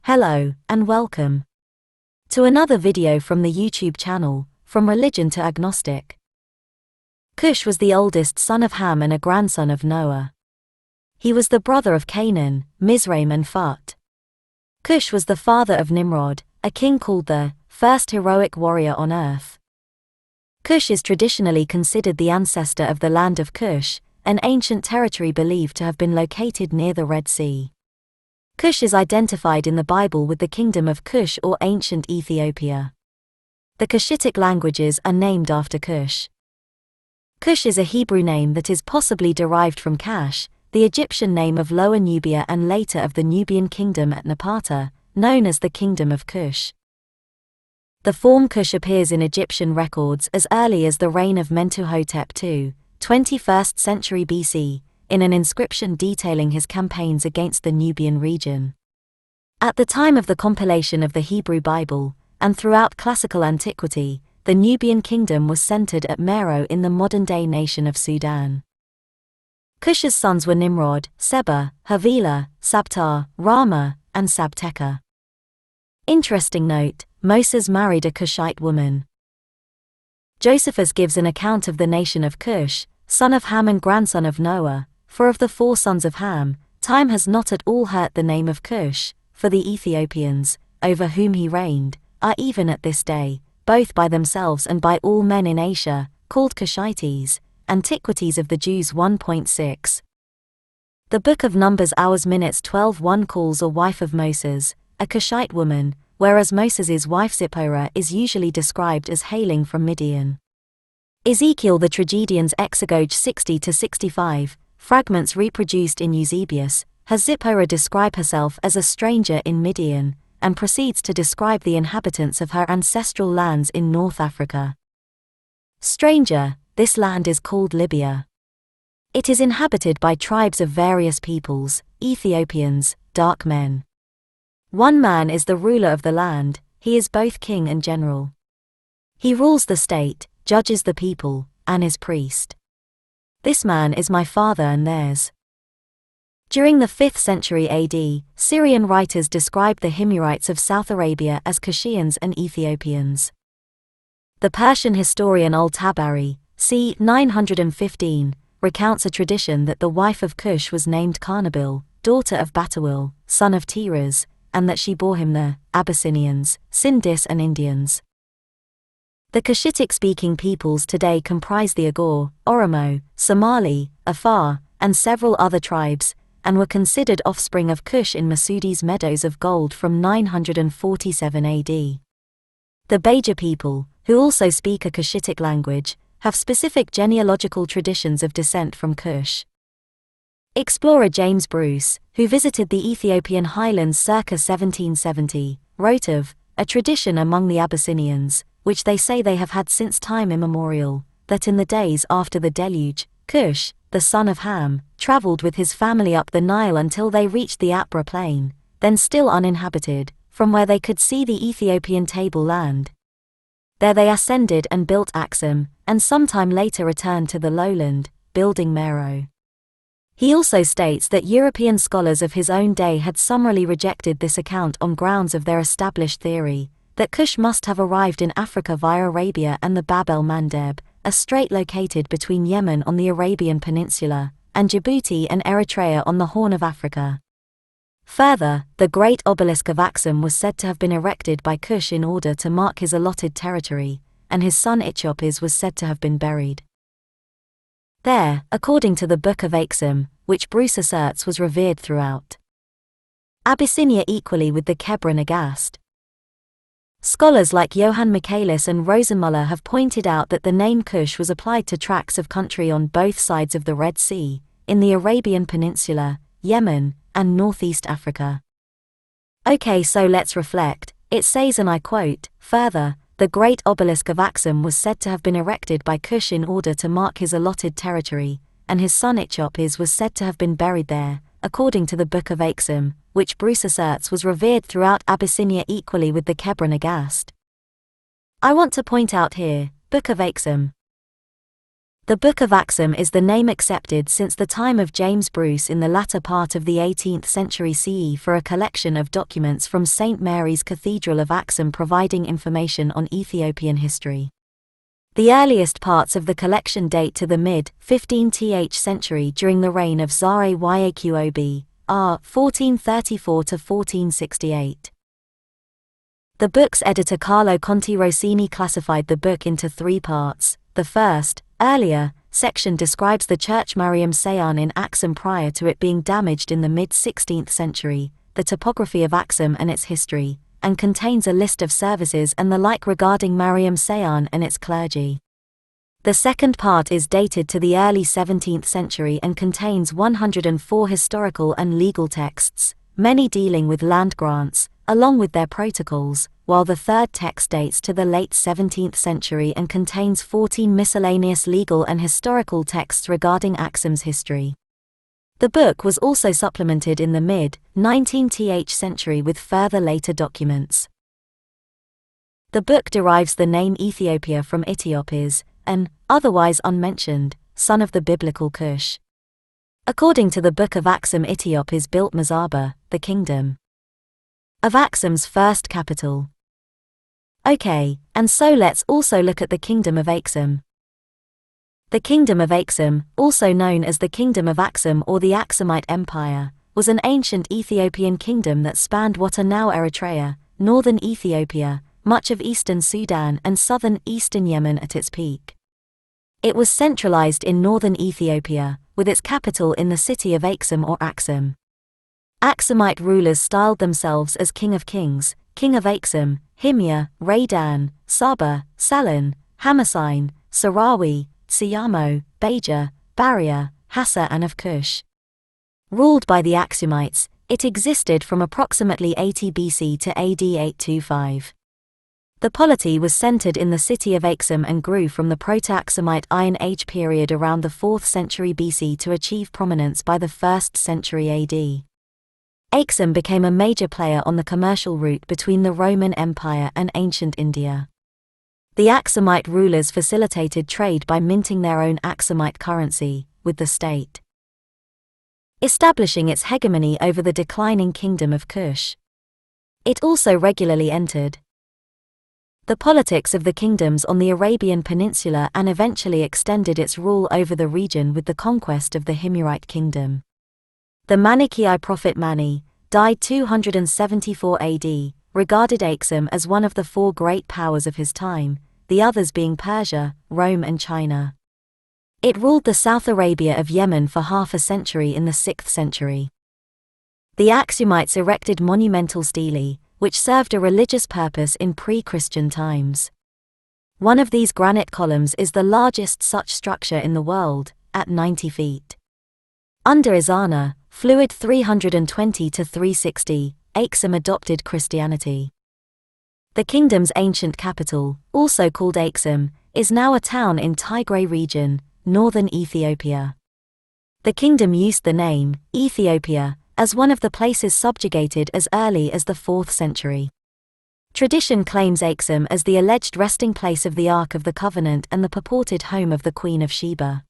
Hello, and welcome to another video from the YouTube channel, From Religion to Agnostic. Cush was the oldest son of Ham and a grandson of Noah. He was the brother of Canaan, Mizraim and Phut. Cush was the father of Nimrod, a king called the first heroic warrior on earth. Cush is traditionally considered the ancestor of the land of Cush, an ancient territory believed to have been located near the Red Sea. Cush is identified in the Bible with the kingdom of Cush or ancient Ethiopia. The Cushitic languages are named after Cush. Cush is a Hebrew name that is possibly derived from Cash, the Egyptian name of Lower Nubia and later of the Nubian kingdom at Napata, known as the Kingdom of Cush. The form Cush appears in Egyptian records as early as the reign of Mentuhotep II, 21st century BC, in an inscription detailing his campaigns against the Nubian region. At the time of the compilation of the Hebrew Bible, and throughout classical antiquity, the Nubian kingdom was centered at Meroe in the modern-day nation of Sudan. Cush's sons were Nimrod, Seba, Havilah, Sabta, Rama, and Sabteka. Interesting note, Moses married a Cushite woman. Josephus gives an account of the nation of Cush, son of Ham and grandson of Noah, for of the 4 sons of Ham, time has not at all hurt the name of Cush, for the Ethiopians, over whom he reigned, are even at this day, both by themselves and by all men in Asia, called Cushites. Antiquities of the Jews 1.6. The Book of Numbers Hours Minutes 12:1 calls a wife of Moses a Cushite woman, whereas Moses' wife Zipporah is usually described as hailing from Midian. Ezekiel the Tragedian's Exegoge 60-65, fragments reproduced in Eusebius, has Zipporah describe herself as a stranger in Midian, and proceeds to describe the inhabitants of her ancestral lands in North Africa. Stranger, this land is called Libya. It is inhabited by tribes of various peoples, Ethiopians, dark men. One man is the ruler of the land, he is both king and general. He rules the state, judges the people, and is priest. This man is my father and theirs. During the 5th century AD, Syrian writers described the Himyarites of South Arabia as Cushians and Ethiopians. The Persian historian Al-Tabari, c. 915, recounts a tradition that the wife of Cush was named Carnabil, daughter of Batuil, son of Tiras, and that she bore him the Abyssinians, Sindis and Indians. The Cushitic-speaking peoples today comprise the Aghor, Oromo, Somali, Afar, and several other tribes, and were considered offspring of Cush in Masudi's Meadows of Gold from 947 AD. The Beja people, who also speak a Cushitic language, have specific genealogical traditions of descent from Cush. Explorer James Bruce, who visited the Ethiopian highlands circa 1770, wrote of a tradition among the Abyssinians, which they say they have had since time immemorial, that in the days after the deluge, Cush, the son of Ham, travelled with his family up the Nile until they reached the Apra plain, then still uninhabited, from where they could see the Ethiopian tableland. There they ascended and built Axum, and sometime later returned to the lowland, building Meroe. He also states that European scholars of his own day had summarily rejected this account on grounds of their established theory, that Cush must have arrived in Africa via Arabia and the Bab el-Mandeb, a strait located between Yemen on the Arabian Peninsula, and Djibouti and Eritrea on the Horn of Africa. Further, the Great Obelisk of Axum was said to have been erected by Cush in order to mark his allotted territory, and his son Ichopis was said to have been buried there, according to the Book of Aksum, which Bruce asserts was revered throughout Abyssinia equally with the Kebra Nagast. Scholars like Johann Michaelis and Rosenmuller have pointed out that the name Cush was applied to tracts of country on both sides of the Red Sea, in the Arabian Peninsula, Yemen, and Northeast Africa. Okay, so let's reflect. It says, and I quote, further, the Great Obelisk of Axum was said to have been erected by Cush in order to mark his allotted territory, and his son Ichopis was said to have been buried there, according to the Book of Aksum, which Bruce asserts was revered throughout Abyssinia equally with the Kebra Nagast. I want to point out here, Book of Aksum. The Book of Axum is the name accepted since the time of James Bruce in the latter part of the 18th century CE for a collection of documents from St. Mary's Cathedral of Axum providing information on Ethiopian history. The earliest parts of the collection date to the mid-15th century during the reign of Zare Yaqob, r. 1434 to 1468. The book's editor Carlo Conti Rossini classified the book into three parts. The first, earlier, section describes the church Mariam Sayan in Axum prior to it being damaged in the mid-16th century, the topography of Axum and its history, and contains a list of services and the like regarding Mariam Sayan and its clergy. The second part is dated to the early 17th century and contains 104 historical and legal texts, many dealing with land grants, along with their protocols, while the third text dates to the late 17th century and contains 14 miscellaneous legal and historical texts regarding Axum's history. The book was also supplemented in the mid-19th century with further later documents. The book derives the name Ethiopia from Etiopes, an, otherwise unmentioned, son of the biblical Cush. According to the Book of Axum, Etiopes built Mazaba, the kingdom of Axum's first capital. Okay, and so let's also look at the kingdom of Axum. The kingdom of Axum, also known as the kingdom of Aksum or the Aksumite Empire, was an ancient Ethiopian kingdom that spanned what are now Eritrea, northern Ethiopia, much of eastern Sudan and southern eastern Yemen at its peak. It was centralized in northern Ethiopia, with its capital in the city of Aksum or Axum. Aksumite rulers styled themselves as King of Kings, King of Aksum, Himyar, Raidan, Saba, Salin, Hamasine, Sarawi, Tsiyamo, Beja, Barrier, Hassa and of Cush. Ruled by the Aksumites, it existed from approximately 80 BC to AD 825. The polity was centered in the city of Aksum and grew from the Proto-Aksumite Iron Age period around the 4th century BC to achieve prominence by the 1st century AD. Aksum became a major player on the commercial route between the Roman Empire and ancient India. The Aksumite rulers facilitated trade by minting their own Aksumite currency, with the state establishing its hegemony over the declining kingdom of Cush. It also regularly entered the politics of the kingdoms on the Arabian Peninsula and eventually extended its rule over the region with the conquest of the Himyarite kingdom. The Manichaeite prophet Mani, died 274 AD, regarded Aksum as one of the four great powers of his time, the others being Persia, Rome and China. It ruled the South Arabia of Yemen for half a century in the 6th century. The Aksumites erected monumental stelae, which served a religious purpose in pre-Christian times. One of these granite columns is the largest such structure in the world, at 90 feet. Under Izana, fluid 320 to 360, Aksum adopted Christianity. The kingdom's ancient capital, also called Aksum, is now a town in Tigray region, northern Ethiopia. The kingdom used the name, Ethiopia, as one of the places subjugated as early as the 4th century. Tradition claims Aksum as the alleged resting place of the Ark of the Covenant and the purported home of the Queen of Sheba.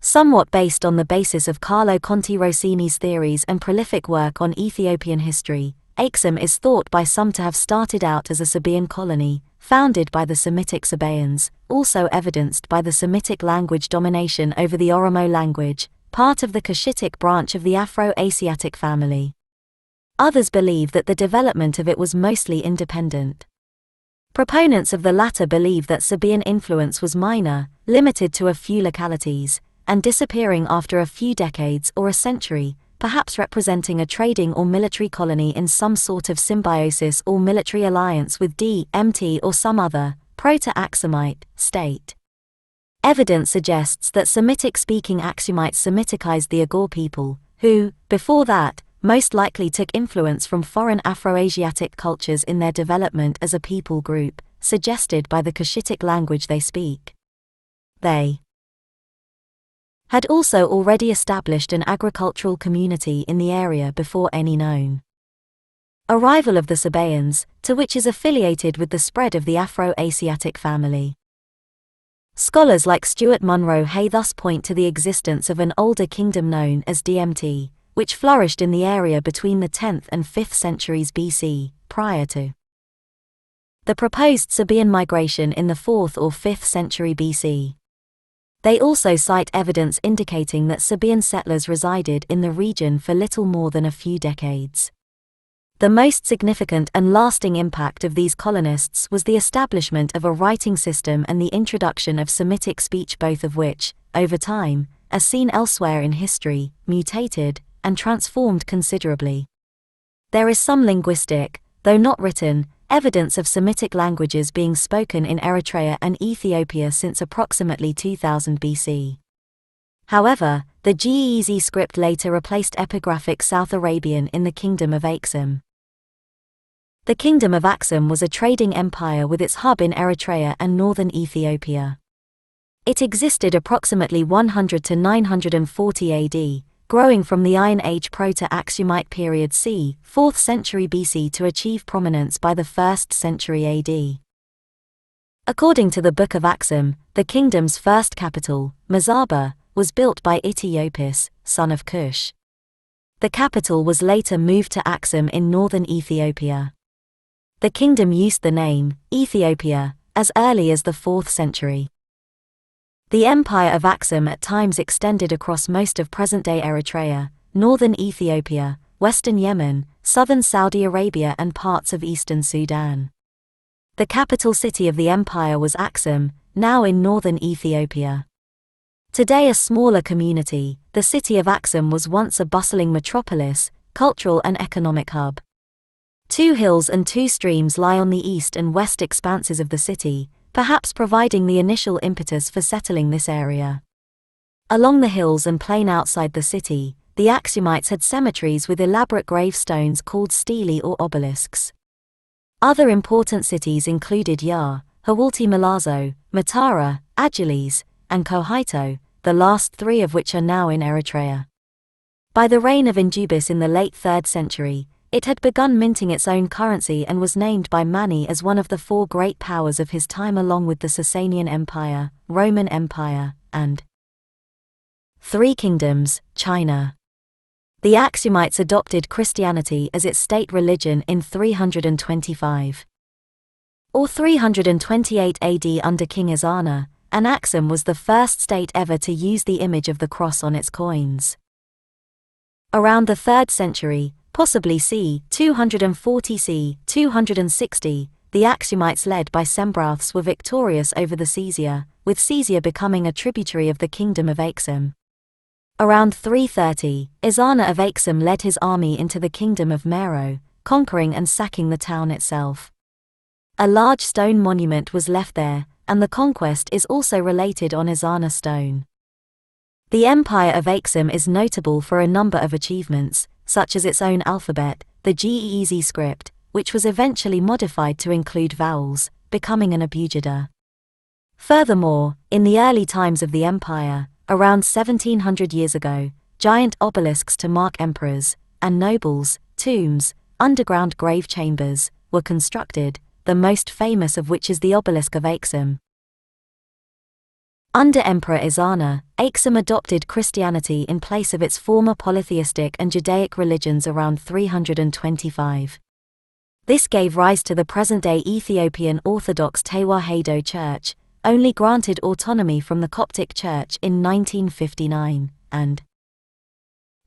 Somewhat based on the basis of Carlo Conti Rossini's theories and prolific work on Ethiopian history, Aksum is thought by some to have started out as a Sabaean colony, founded by the Semitic Sabaeans, also evidenced by the Semitic language domination over the Oromo language, part of the Cushitic branch of the Afro-Asiatic family. Others believe that the development of it was mostly independent. Proponents of the latter believe that Sabaean influence was minor, limited to a few localities, and disappearing after a few decades or a century, perhaps representing a trading or military colony in some sort of symbiosis or military alliance with DMT or some other, Proto-Aksumite, state. Evidence suggests that Semitic-speaking Aksumites Semiticized the Agor people, who, before that, most likely took influence from foreign Afroasiatic cultures in their development as a people group, suggested by the Cushitic language they speak. They had also already established an agricultural community in the area before any known arrival of the Sabaeans, to which is affiliated with the spread of the Afro-Asiatic family. Scholars like Stuart Munro Hay thus point to the existence of an older kingdom known as DMT, which flourished in the area between the 10th and 5th centuries BC, prior to the proposed Sabaean migration in the 4th or 5th century BC. They also cite evidence indicating that Sabaean settlers resided in the region for little more than a few decades. The most significant and lasting impact of these colonists was the establishment of a writing system and the introduction of Semitic speech, both of which, over time, as seen elsewhere in history, mutated and transformed considerably. There is some linguistic, though not written, evidence of Semitic languages being spoken in Eritrea and Ethiopia since approximately 2000 BC. However, the Ge'ez script later replaced epigraphic South Arabian in the Kingdom of Axum. The Kingdom of Axum was a trading empire with its hub in Eritrea and northern Ethiopia. It existed approximately 100 to 940 AD, growing from the Iron Age Proto-Aksumite period c. 4th century BC to achieve prominence by the 1st century AD. According to the Book of Axum, the kingdom's first capital, Mazaba, was built by Eteopis, son of Cush. The capital was later moved to Axum in northern Ethiopia. The kingdom used the name Ethiopia as early as the 4th century. The empire of Axum at times extended across most of present-day Eritrea, northern Ethiopia, western Yemen, southern Saudi Arabia and parts of eastern Sudan. The capital city of the empire was Axum, now in northern Ethiopia. Today a smaller community, the city of Axum was once a bustling metropolis, cultural and economic hub. 2 hills and 2 streams lie on the east and west expanses of the city, perhaps providing the initial impetus for settling this area. Along the hills and plain outside the city, the Axumites had cemeteries with elaborate gravestones called stelae or obelisks. Other important cities included Yar, Hawalti Milazzo, Matara, Agilis, and Kohito, the last 3 of which are now in Eritrea. By the reign of Indubis in the late 3rd century, it had begun minting its own currency and was named by Mani as one of the 4 great powers of his time, along with the Sasanian Empire, Roman Empire, and 3 Kingdoms, China. The Axumites adopted Christianity as its state religion in 325 or 328 AD under King Ezana, and Axum was the first state ever to use the image of the cross on its coins. Around the 3rd century, possibly c. 240 c. 260, the Axumites led by Sembrouths were victorious over the Caesar, with Caesar becoming a tributary of the Kingdom of Axum. Around 330, Ezana of Axum led his army into the Kingdom of Meroe, conquering and sacking the town itself. A large stone monument was left there, and the conquest is also related on Ezana stone. The Empire of Axum is notable for a number of achievements, such as its own alphabet, the Ge'ez script, which was eventually modified to include vowels, becoming an abugida. Furthermore, in the early times of the empire, around 1700 years ago, giant obelisks to mark emperors and nobles, tombs, underground grave chambers, were constructed, the most famous of which is the obelisk of Axum. Under Emperor Ezana, Axum adopted Christianity in place of its former polytheistic and Judaic religions around 325. This gave rise to the present-day Ethiopian Orthodox Tewahedo Church, only granted autonomy from the Coptic Church in 1959, and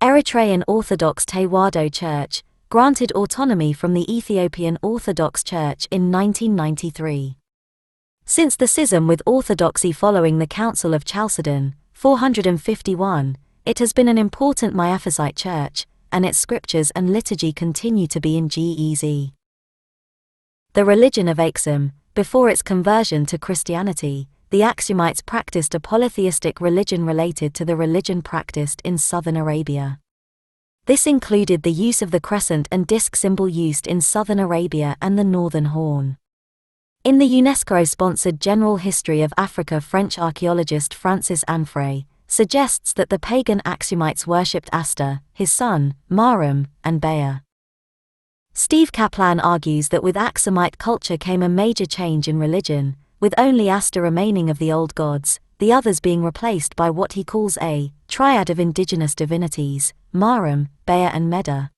Eritrean Orthodox Tewahedo Church, granted autonomy from the Ethiopian Orthodox Church in 1993. Since the schism with Orthodoxy following the Council of Chalcedon, 451, it has been an important Miaphysite church, and its scriptures and liturgy continue to be in Ge'ez. The religion of Axum, before its conversion to Christianity, the Axumites practiced a polytheistic religion related to the religion practiced in southern Arabia. This included the use of the crescent and disc symbol used in southern Arabia and the Northern Horn. In the UNESCO-sponsored General History of Africa, French archaeologist Francis Anfray suggests that the pagan Axumites worshipped Aster, his son, Marum, and Bea. Steve Kaplan argues that with Aksumite culture came a major change in religion, with only Asta remaining of the old gods, the others being replaced by what he calls a triad of indigenous divinities, Marum, Bea and Meda.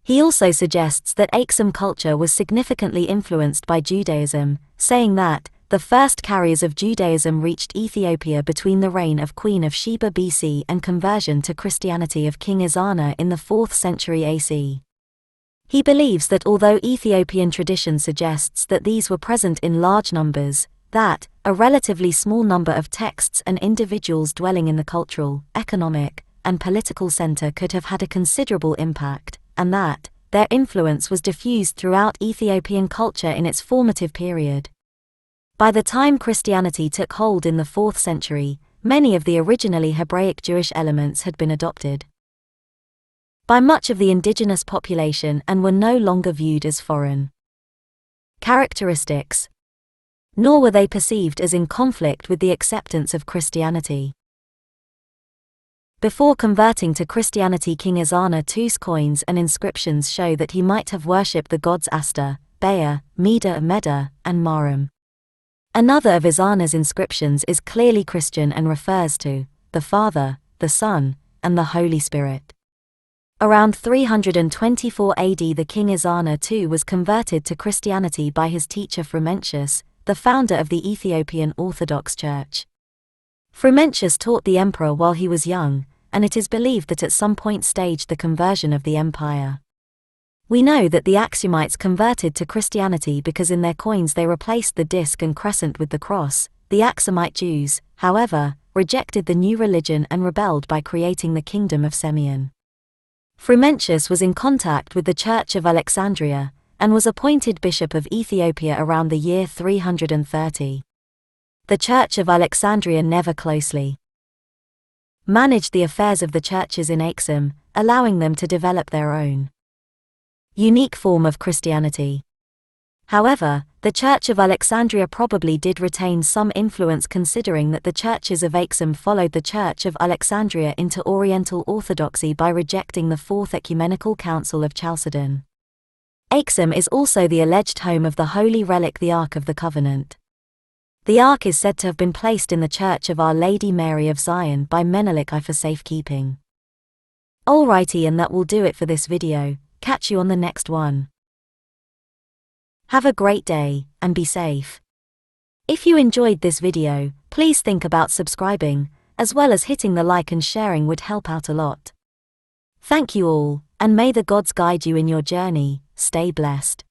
He also suggests that Aksum culture was significantly influenced by Judaism, saying that the first carriers of Judaism reached Ethiopia between the reign of Queen of Sheba BC and conversion to Christianity of King Ezana in the 4th century AC. He believes that although Ethiopian tradition suggests that these were present in large numbers, that a relatively small number of texts and individuals dwelling in the cultural, economic, and political center could have had a considerable impact, and that their influence was diffused throughout Ethiopian culture in its formative period. By the time Christianity took hold in the 4th century, many of the originally Hebraic Jewish elements had been adopted by much of the indigenous population and were no longer viewed as foreign characteristics, nor were they perceived as in conflict with the acceptance of Christianity. Before converting to Christianity, King Ezana II's coins and inscriptions show that he might have worshipped the gods Asta, Bea, Meda, and Marum. Another of Ezana's inscriptions is clearly Christian and refers to the Father, the Son, and the Holy Spirit. Around 324 AD, the King Ezana II was converted to Christianity by his teacher Frumentius, the founder of the Ethiopian Orthodox Church. Frumentius taught the emperor while he was young, and it is believed that at some point staged the conversion of the empire. We know that the Axumites converted to Christianity because in their coins they replaced the disc and crescent with the cross. The Aksumite Jews, however, rejected the new religion and rebelled by creating the Kingdom of Semyon. Frumentius was in contact with the Church of Alexandria, and was appointed Bishop of Ethiopia around the year 330. The Church of Alexandria never closely managed the affairs of the churches in Aksum, allowing them to develop their own unique form of Christianity. However, the Church of Alexandria probably did retain some influence, considering that the churches of Aksum followed the Church of Alexandria into Oriental Orthodoxy by rejecting the Fourth Ecumenical Council of Chalcedon. Aksum is also the alleged home of the holy relic, the Ark of the Covenant. The Ark is said to have been placed in the Church of Our Lady Mary of Zion by Menelik I for safekeeping. Alrighty, and that will do it for this video. Catch you on the next one. Have a great day, and be safe. If you enjoyed this video, please think about subscribing, as well as hitting the like and sharing would help out a lot. Thank you all, and may the gods guide you in your journey. Stay blessed.